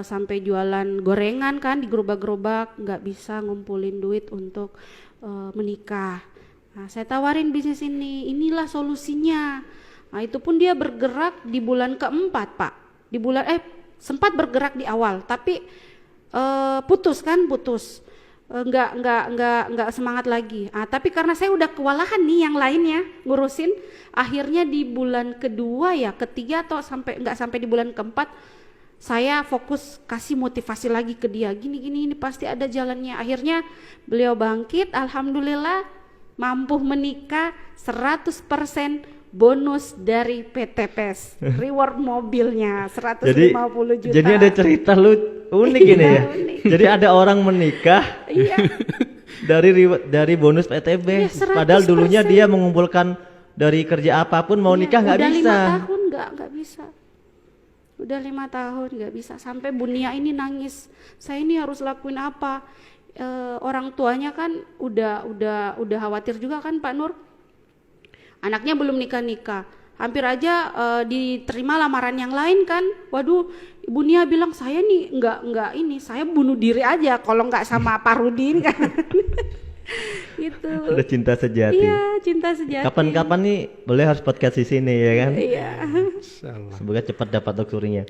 A: sampai jualan gorengan kan di gerobak-gerobak, nggak bisa ngumpulin duit untuk menikah. Nah, saya tawarin bisnis ini, inilah solusinya. Nah, itu pun dia bergerak di bulan keempat, Pak. Di bulan sempat bergerak di awal, tapi putus. Enggak semangat lagi. Tapi karena saya udah kewalahan nih yang lainnya ngurusin, akhirnya di bulan kedua ya, ketiga atau enggak sampai di bulan keempat, saya fokus kasih motivasi lagi ke dia. Gini ini pasti ada jalannya. Akhirnya beliau bangkit, alhamdulillah. Mampu menikah 100% bonus dari PTPS, reward mobilnya 150 juta.
B: Jadi ada cerita lu unik ini ya.
A: Unik.
B: Jadi ada orang menikah dari bonus PTBS. Padahal dulunya dia mengumpulkan dari kerja apapun mau nikah nggak bisa.
A: Udah 5 tahun nggak bisa. Udah 5 tahun nggak bisa, sampai Bunia ini nangis, saya ini harus lakuin apa. Orang tuanya kan udah khawatir juga kan Pak Nur, anaknya belum nikah, hampir aja diterima lamaran yang lain kan. Waduh, Ibu Nia bilang saya nih nggak ini, saya bunuh diri aja kalau nggak sama Pak Rudi kan. Gitu.
B: Udah cinta sejati.
A: Iya, cinta sejati.
B: Kapan-kapan nih boleh harus podcast di sini ya kan?
A: Iya.
D: Insyaallah.
B: Semoga cepat dapat dokternya.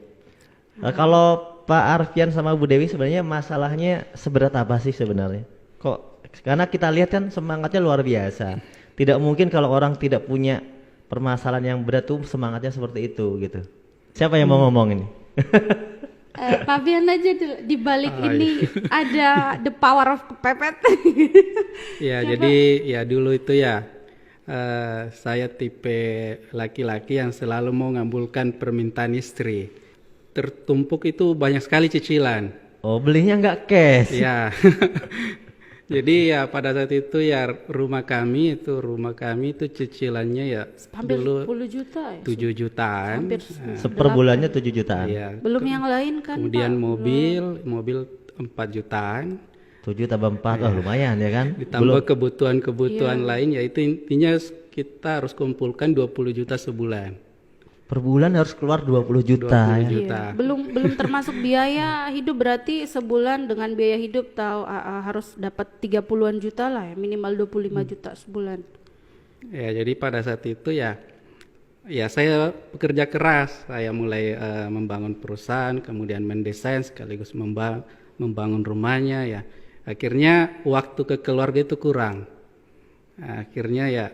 B: Kalau Pak Arfian sama Bu Dewi sebenarnya masalahnya seberat apa sih sebenarnya? Kok karena kita lihat kan semangatnya luar biasa. Tidak mungkin kalau orang tidak punya permasalahan yang berat tuh semangatnya seperti itu gitu. Siapa yang mau ngomong ini?
A: Pak Bian aja di balik ini ada the power of kepepet.
D: Ya, jadi ya dulu itu ya saya tipe laki-laki yang selalu mau ngabulkan permintaan istri. Tertumpuk itu banyak sekali cicilan.
B: Oh, belinya nggak cash.
D: Ya. Jadi ya pada saat itu ya rumah kami itu cicilannya ya
A: Hampir
D: dulu
A: 10 juta ya.
D: 7 jutaan.
A: Hampir
B: Per bulannya 7 jutaan.
D: Iya.
A: belum yang lain kan
D: Kemudian
A: Pak.
D: mobil 4 jutaan.
B: 7 tambah 4, oh lumayan ya kan?
D: Ditambah kebutuhan-kebutuhan lain, yaitu intinya kita harus kumpulkan 20 juta sebulan.
B: Per bulan harus keluar 20 juta.
D: 20
B: ya.
D: juta.
A: Iya, belum termasuk biaya hidup, berarti sebulan dengan biaya hidup harus dapat 30-an juta lah ya, minimal 25 juta sebulan.
D: Ya, jadi pada saat itu ya saya bekerja keras. Saya mulai membangun perusahaan, kemudian mendesain sekaligus membangun rumahnya ya. Akhirnya waktu ke keluarga itu kurang. Akhirnya ya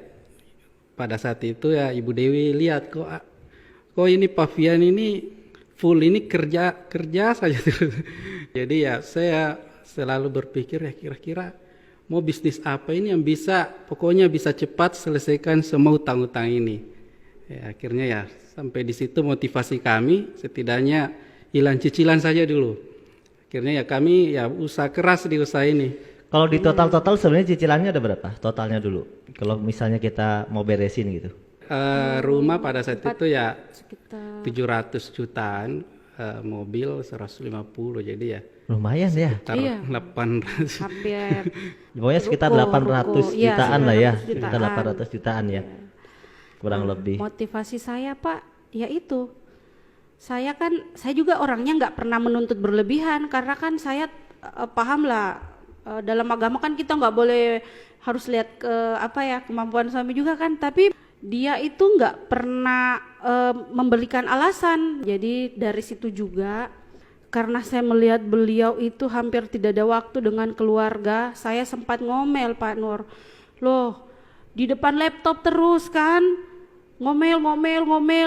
D: pada saat itu ya Ibu Dewi lihat kok ini Pak Fian ini full ini kerja saja terus. Jadi ya saya selalu berpikir ya kira-kira mau bisnis apa ini yang pokoknya bisa cepat selesaikan semua utang-utang ini. Ya, akhirnya ya sampai di situ motivasi kami, setidaknya hilang cicilan saja dulu. Akhirnya ya kami ya usaha keras di usaha ini.
B: Kalau di total sebenarnya cicilannya ada berapa? Totalnya dulu. Kalau misalnya kita mau beresin gitu.
D: Rumah pada saat itu ya
A: Sekitar
D: 700 jutaan, mobil 150, jadi ya
B: Lumayan ya.
D: sekitar
A: Iya.
D: 800.
A: hampir
B: Pokoknya sekitar
A: Ruko,
B: 800
A: iya,
B: jutaan lah ya.
A: 900 jutaan.
B: Sekitar 800 jutaan ya. Kurang lebih.
A: motivasi saya Pak, ya itu. Saya juga orangnya nggak pernah menuntut berlebihan, karena kan saya paham lah, dalam agama kan kita nggak boleh harus lihat ke kemampuan suami juga kan, tapi dia itu nggak pernah memberikan alasan. Jadi dari situ juga, karena saya melihat beliau itu hampir tidak ada waktu dengan keluarga, saya sempat ngomel Pak Nur, loh di depan laptop terus kan, ngomel,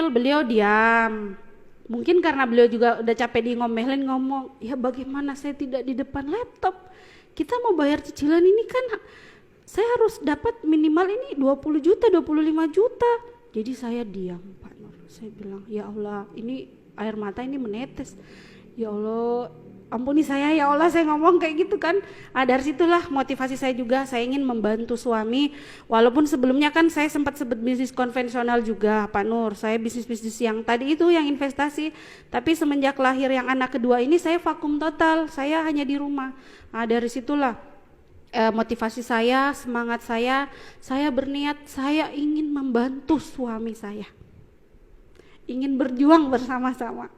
A: beliau diam. Mungkin karena beliau juga udah capek ngomelin, ngomong, ya bagaimana saya tidak di depan laptop, kita mau bayar cicilan ini kan saya harus dapat minimal ini 20 juta, 25 juta. Jadi saya diam Pak Nur. Saya bilang, ya Allah, ini air mata ini menetes. Ya Allah, ampuni saya ya Allah, saya ngomong kayak gitu kan. Dari situlah motivasi saya juga, saya ingin membantu suami. Walaupun sebelumnya kan saya sempat sebut bisnis konvensional juga Pak Nur. Saya bisnis yang tadi itu yang investasi. Tapi semenjak lahir yang anak kedua ini saya vakum total, saya hanya di rumah. Dari situlah motivasi saya, semangat saya berniat, saya ingin membantu suami saya, ingin berjuang bersama-sama.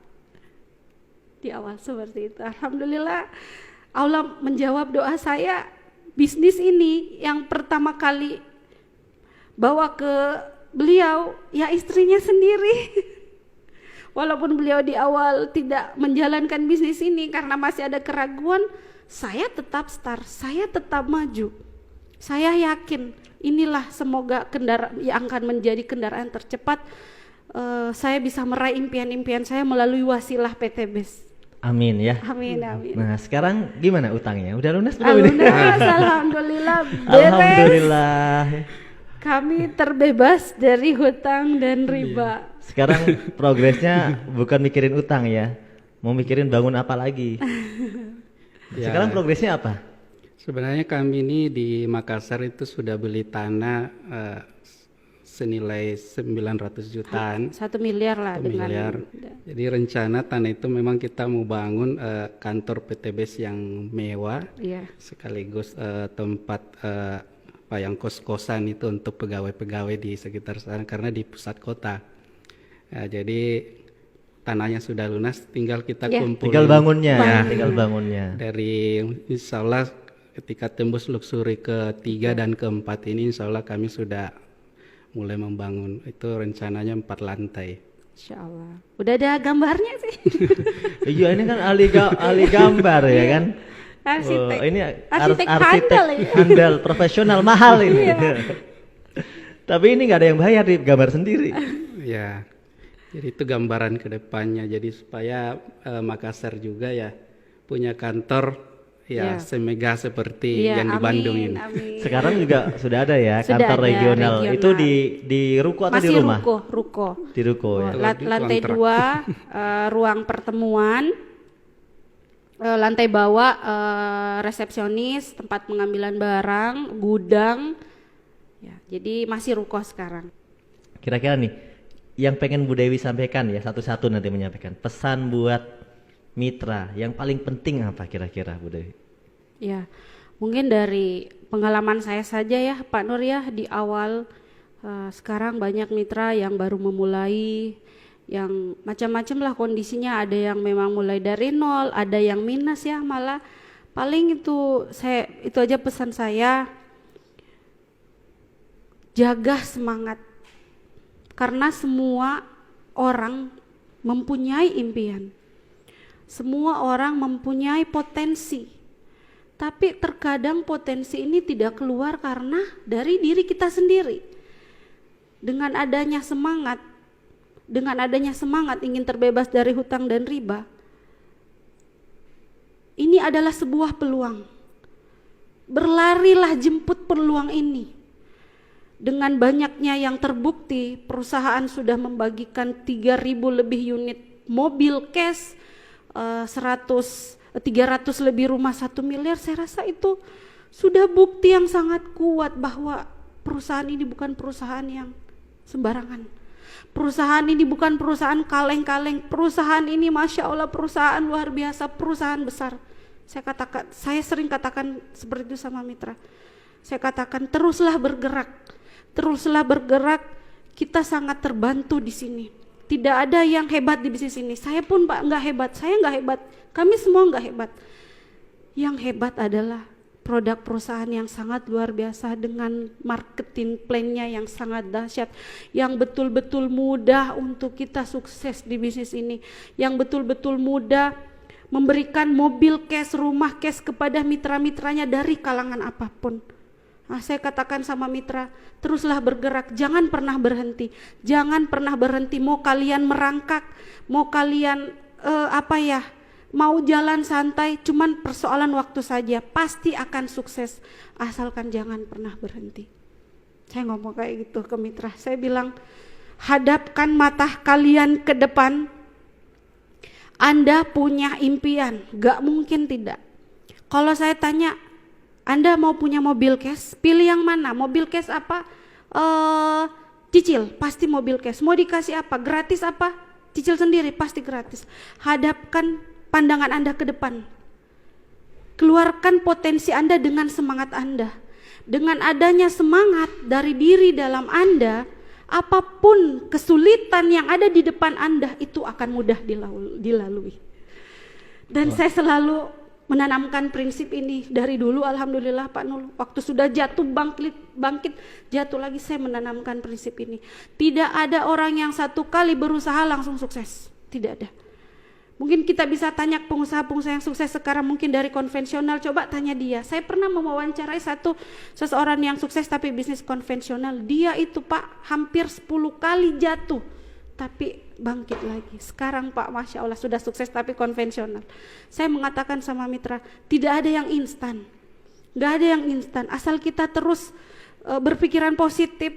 A: Di awal seperti itu, alhamdulillah Allah menjawab doa saya. Bisnis ini yang pertama kali bawa ke beliau ya istrinya sendiri. Walaupun beliau di awal tidak menjalankan bisnis ini karena masih ada keraguan, saya tetap start, saya tetap maju. Saya yakin inilah semoga kendaraan yang akan menjadi kendaraan tercepat. Saya bisa meraih impian-impian saya melalui wasilah PT BES.
B: Amin ya.
A: Amin.
B: Nah sekarang gimana utangnya? Udah lunas belum ini?
A: Lunas, alhamdulillah. Beres.
B: Alhamdulillah.
A: Kami terbebas dari hutang dan riba.
B: Sekarang progresnya bukan mikirin utang ya, mau mikirin bangun apa lagi.
D: Ya,
B: Sekarang progresnya apa?
D: sebenarnya kami ini di Makassar itu sudah beli tanah senilai 900 jutaan.
A: 1 miliar lah
D: 1
A: dengan
D: miliar. Jadi rencana tanah itu memang kita mau bangun kantor PTBS yang mewah,
A: Iya.
D: sekaligus tempat apa yang kos-kosan itu untuk pegawai-pegawai di sekitar sana karena di pusat kota. Jadi tanahnya sudah lunas, tinggal kita
A: Iya.
D: kumpulin.
B: Tinggal bangunnya,
A: Bangun.
B: tinggal bangunnya.
D: Dari insya Allah ketika tembus luxury ke-3 dan ke-4 ini insya Allah kami sudah mulai membangun. Itu rencananya 4 lantai.
A: Insya Allah. Udah ada gambarnya sih.
B: Iya, ini kan ahli gambar ya kan.
A: Arsitek.
B: Oh, ini
A: Arsitek
B: arsitek
A: handal ya.
B: handal profesional mahal ini.
A: Iya.
B: Tapi ini nggak ada yang bayar, di gambar sendiri.
D: Ya, jadi itu gambaran ke depannya. Jadi supaya Makassar juga ya punya kantor
A: Ya.
D: ya semegah seperti
A: Iya,
D: yang di Bandung
A: amin,
D: ini.
A: amin.
B: Sekarang juga sudah ada ya
A: Sudah
B: kantor
A: ada,
B: regional.
A: regional.
B: Itu di ruko atau di
A: Masih
B: rumah?
A: ruko.
B: Di ruko ya.
A: Lantai
D: Kontrak.
A: 2 ruang pertemuan, lantai bawah resepsionis, tempat pengambilan barang, gudang. Ya, jadi masih ruko sekarang.
B: Kira-kira nih, yang pengen Bu Dewi sampaikan ya satu-satu nanti menyampaikan pesan buat mitra yang paling penting apa kira-kira Bu Dewi?
A: Ya, mungkin dari pengalaman saya saja ya Pak Nur ya, di awal sekarang banyak mitra yang baru memulai, yang macam-macam lah kondisinya, ada yang memang mulai dari nol, ada yang minus ya, malah paling itu aja pesan saya, jaga semangat, karena semua orang mempunyai impian, semua orang mempunyai potensi, tapi terkadang potensi ini tidak keluar karena dari diri kita sendiri. Dengan adanya semangat ingin terbebas dari hutang dan riba, ini adalah sebuah peluang. Berlarilah jemput peluang ini. Dengan banyaknya yang terbukti, perusahaan sudah membagikan 3.000 lebih unit mobil cash, 300 lebih rumah 1 miliar. Saya rasa itu sudah bukti yang sangat kuat bahwa perusahaan ini bukan perusahaan yang sembarangan. Perusahaan ini bukan perusahaan kaleng-kaleng. Perusahaan ini Masya Allah perusahaan luar biasa, perusahaan besar. Saya sering katakan seperti itu sama mitra. Saya katakan teruslah bergerak. Teruslah bergerak. Kita sangat terbantu di sini. Tidak ada yang hebat di bisnis ini. Saya pun Pak nggak hebat. Saya nggak hebat. Kami semua nggak hebat. Yang hebat adalah produk perusahaan yang sangat luar biasa dengan marketing plan-nya yang sangat dahsyat, yang betul-betul mudah untuk kita sukses di bisnis ini, yang betul-betul mudah memberikan mobil cash, rumah cash kepada mitra-mitranya dari kalangan apapun. Nah, saya katakan sama mitra, teruslah bergerak, jangan pernah berhenti, jangan pernah berhenti. Mau kalian merangkak, mau kalian mau jalan santai, cuman persoalan waktu saja, pasti akan sukses, asalkan jangan pernah berhenti. Saya ngomong kayak gitu ke mitra, saya bilang, hadapkan mata kalian ke depan. Anda punya impian, gak mungkin tidak. Kalau saya tanya, Anda mau punya mobil cash, pilih yang mana? Mobil cash apa? Cicil, pasti mobil cash. Mau dikasih apa? Gratis apa? Cicil sendiri, pasti gratis. Hadapkan pandangan Anda ke depan. Keluarkan potensi Anda dengan semangat Anda. Dengan adanya semangat dari diri dalam Anda, apapun kesulitan yang ada di depan Anda itu akan mudah dilalui. Dan saya selalu menanamkan prinsip ini dari dulu, alhamdulillah Pak Nul. Waktu sudah jatuh bangkit, jatuh lagi, saya menanamkan prinsip ini. Tidak ada orang yang satu kali berusaha langsung sukses. Tidak ada. Mungkin kita bisa tanya pengusaha-pengusaha yang sukses sekarang, mungkin dari konvensional, coba tanya dia. Saya pernah mewawancarai seseorang yang sukses tapi bisnis konvensional. Dia itu Pak hampir 10 kali jatuh tapi bangkit lagi. Sekarang Pak Masya Allah sudah sukses tapi konvensional. Saya mengatakan sama mitra, tidak ada yang instan. Gak ada yang instan, asal kita terus berpikiran positif,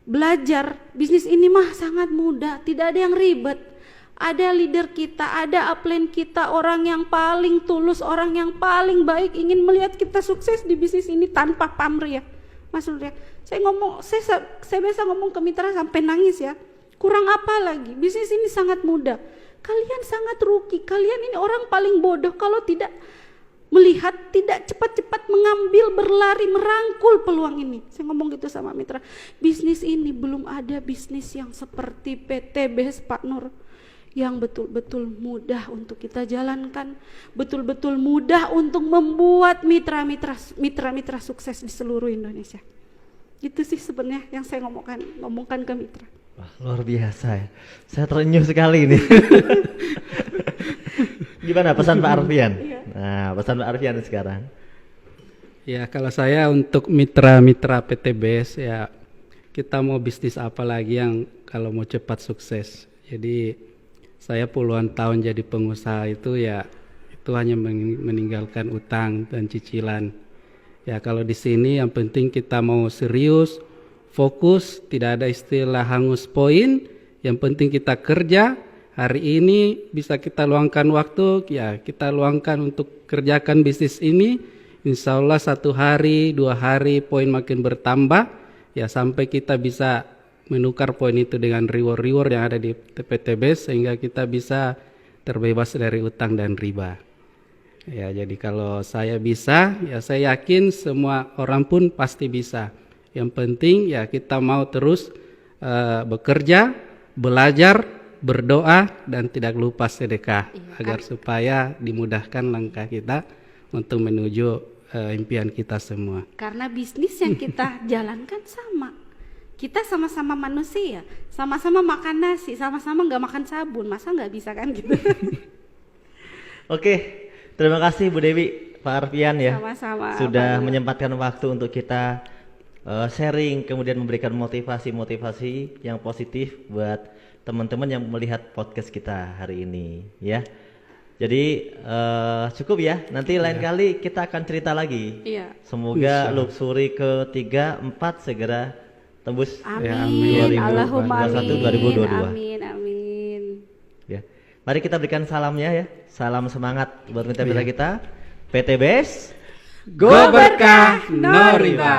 A: belajar. Bisnis ini mah sangat mudah, tidak ada yang ribet. Ada leader kita, ada upline kita, orang yang paling tulus, orang yang paling baik ingin melihat kita sukses di bisnis ini tanpa pamrih. Mas Nur ya. Saya biasa ngomong ke mitra sampai nangis ya. Kurang apa lagi? Bisnis ini sangat mudah. Kalian sangat rugi. Kalian ini orang paling bodoh kalau tidak melihat, tidak cepat-cepat mengambil, berlari, merangkul peluang ini. Saya ngomong gitu sama mitra. Bisnis ini belum ada bisnis yang seperti PTBS Pak Nur, yang betul-betul mudah untuk kita jalankan, betul-betul mudah untuk membuat mitra-mitra sukses di seluruh Indonesia. Itu sih sebenarnya yang saya ngomongkan ke mitra.
B: Wah, luar biasa ya. Saya terenyuh sekali ini. Gimana pesan Pak Arfian?
A: Iya.
B: Nah, pesan Pak Arfian sekarang.
D: Ya, kalau saya untuk mitra-mitra PTBS ya, kita mau bisnis apa lagi yang kalau mau cepat sukses. Jadi saya puluhan tahun jadi pengusaha itu ya, itu hanya meninggalkan utang dan cicilan. Ya, kalau di sini yang penting kita mau serius, fokus, tidak ada istilah hangus poin. Yang penting kita kerja. Hari ini bisa kita luangkan waktu, ya kita luangkan untuk kerjakan bisnis ini. Insya Allah 1 hari, 2 hari poin makin bertambah, ya sampai kita bisa menukar poin itu dengan reward-reward yang ada di PTBS sehingga kita bisa terbebas dari utang dan riba. Ya, jadi kalau saya bisa, ya saya yakin semua orang pun pasti bisa. Yang penting ya kita mau terus bekerja, belajar, berdoa, dan tidak lupa sedekah agar supaya dimudahkan langkah kita untuk menuju impian kita semua.
A: Karena bisnis yang kita jalankan sama. Kita sama-sama manusia, sama-sama makan nasi, sama-sama nggak makan sabun, masa nggak bisa kan gitu?
B: Oke, terima kasih Bu Dewi, Pak Arfian ya.
A: Sama-sama.
B: Sudah
A: Pak Nur.
B: menyempatkan waktu untuk kita sharing, kemudian memberikan motivasi-motivasi yang positif buat teman-teman yang melihat podcast kita hari ini ya. Jadi cukup ya. Nanti lain kali kita akan cerita lagi.
A: Iya.
B: Semoga Luxury ke-3, 4 segera tembus.
A: Amin.
B: 2021,
A: Allahumma amin.
B: 2022.
A: Amin. Amin.
B: Ya. Mari kita berikan salamnya ya. Salam semangat buat mitra-mitra kita. PTBS
D: Go berkah, no riba.